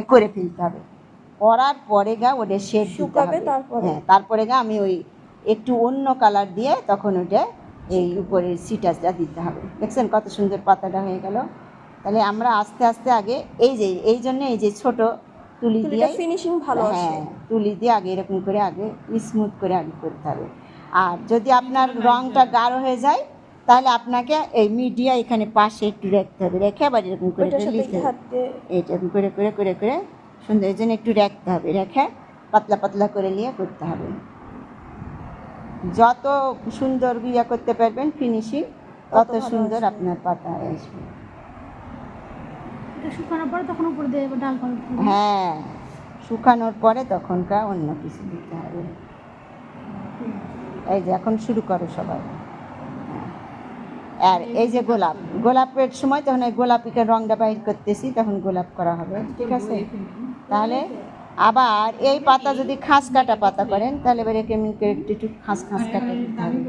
আমাকে করে ফেলতে হবে। করার পরে গা ওটা শেড শুকাবে তারপরে? হ্যাঁ, তারপরে গা আমি ওই একটু অন্য কালার দিয়ে তখন ওটা এই উপরের সিটাসটা দিতে হবে। দেখছেন কত সুন্দর পাতাটা হয়ে গেল। তাহলে আমরা আস্তে আস্তে আগে এই জন্য এই যে ছোট তুলি দিয়ে ফিনিশিং ভালো আসে। হ্যাঁ, তুলি দিয়ে আগে এরকম করে আগে স্মুথ করে আগে করতে হবে। আর যদি আপনার রঙটা গাঢ় হয়ে যায় তাহলে আপনাকে এই মিডিয়া এখানে পাশে একটু রাখতে হবে, রেখে আবার এরকম করে লিখতে হবে। এইটা করে করে করে করে সুন্দর, এই জন্য একটু রাখতে হবে, রেখে পাতলা পাতলা করে নিয়ে করতে হবে। যত সুন্দর ইয়ে করতে পারবেন ফিনিশিং তত সুন্দর আপনার পাতা আসবে। শুকানোর পরে তখন উপরে দিয়ে ডাল পাল। হ্যাঁ, শুকানোর পরে তখনকার অন্য কিছু দিতে হবে। এই যে এখন শুরু করো সবাই। আর এই যে গোলাপের সময় তখন এই গোলাপিকে রংটা বাইর করতেছি, তখন গোলাপ করা হবে, ঠিক আছে? তাহলে আবার এই পাতা যদি খাস কাটা পাতা করেন তাহলে এবারে কেমন করে একটু খাস কাটা দিতে হবে।